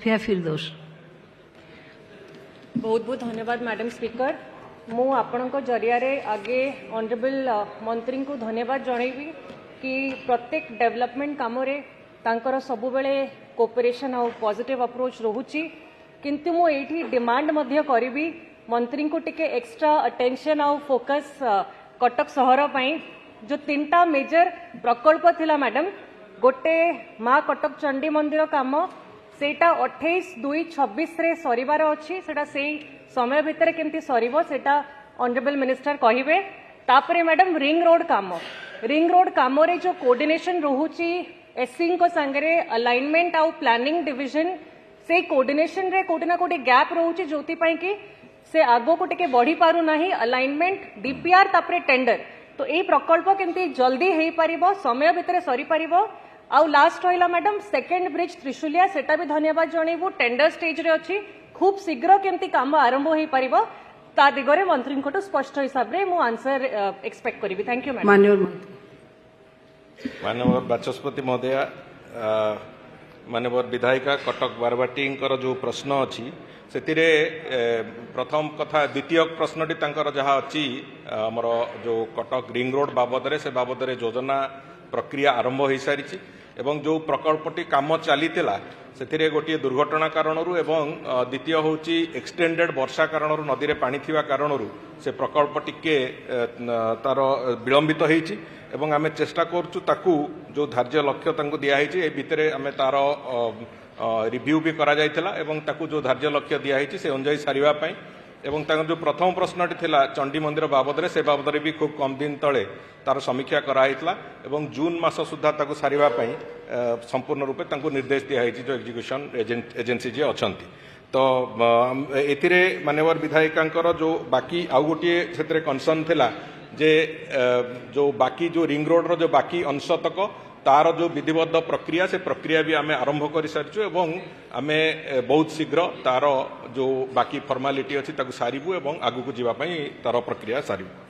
सफिया फिरदौस। बहुत बहुत धन्यवाद मैडम स्पीकर। मु आपण जरिया आगे ऑनरेबल मंत्री को धन्यवाद जनइबी कि प्रत्येक डेवलपमेंट काम तांकर सबु बेले कोऑपरेशन और पॉजिटिव अप्रोच रोहुची, किंतु मु एठी डिमांड मध्य करिबी मंत्री को टिके एक्स्ट्रा अटेंशन और फोकस कटक सहर पई जो 3टा मेजर प्रकल्प थिला मैडम। गोटे माँ कटक चंडी मंदिर काम सेटा 28/2/26 रे सरीबार अछि, सेटा सेई समय भितर केमती सरीबो सेटा ऑनरेबल मिनिस्टर कहिबे। तापरे मैडम रिंग रोड काम रे जो कोऑर्डिनेशन रोहुची एससी को संगरे अलाइनमेंट आउ प्लानिंग डिवीजन से कोऑर्डिनेशन रे कोटिना कोटी गैप रोहुची, जोति पई कि से आगो को टिके बढ़ी पारु नाही अलाइनमेंट डीपीआर तापरे टेंडर। तो यही प्रकल्प केमती जल्दी हेई परिबो, समय भितर सरी परिबो। आउ लास्ट रहिला मैडम सेकेंड ब्रिज त्रिशूलिया, सेटा भी धन्यवाद जणैबु, टेंडर स्टेज रे अछि, खूब शीघ्र केमती काम आरंभ हेई परिबो ता दिगरे मंत्री को स्पष्ट हिसाब रे मु आंसर एक्सपेक्ट करिबी। Thank you madam. माननीय बाचस्पति महोदय, माननीय विधायिका कटक बारबाटी जो प्रश्न अच्छी से प्रथम कथा द्वितीय प्रश्नटी जहाँ अच्छी आमर जो कटक रिंग रोड बाबद से बाबद योजना प्रक्रिया आरंभ हो सारी एवं जो प्रकल्पटी काम चली से गोटे दुर्घटना कारणरू एवं द्वितीय हूँ एक्सटेंडेड वर्षा कारणरू नदी में पानी थिबा कारणरू से प्रकल्प टिके तार विलंबित होईछि एवं आमे चेष्टा करछु ताकू जो धार्य लक्ष्य तांको दियाहिछि ए भितरे आमे तार रिव्यू भी करा जायतिला एवं ताकू जो धार्य लक्ष्य दियाहिछि से अनुଯାयी सारिबा पई एवं तांको जो प्रथम प्रश्नटी थिला चंडी मंदिर बाबद से बाबद भी खूब कम दिन तले तार समीक्षा कराइतला एवं जून मास सुधा ताकू सारिबा पई संपूर्ण रूपे तांको निर्देश दियाहिछि जो एग्जीक्यूशन एजेंसी जे अछंती। तो एथिरे माननीय विधायिकांकर जो बाकी आउ गोटे क्षेत्र कंसर्न थिला जे जो बाकी जो रिंग रोड रो जो बाकी अंश तक तार जो विधिबद्ध प्रक्रिया से प्रक्रिया भी आमे आरंभ कर सारिछु एवं आमे बहुत शीघ्र तार जो बाकी फॉर्मालिटी अछि ताकू सारिबु एवं आगु को जीवा पई तार प्रक्रिया सारिबु।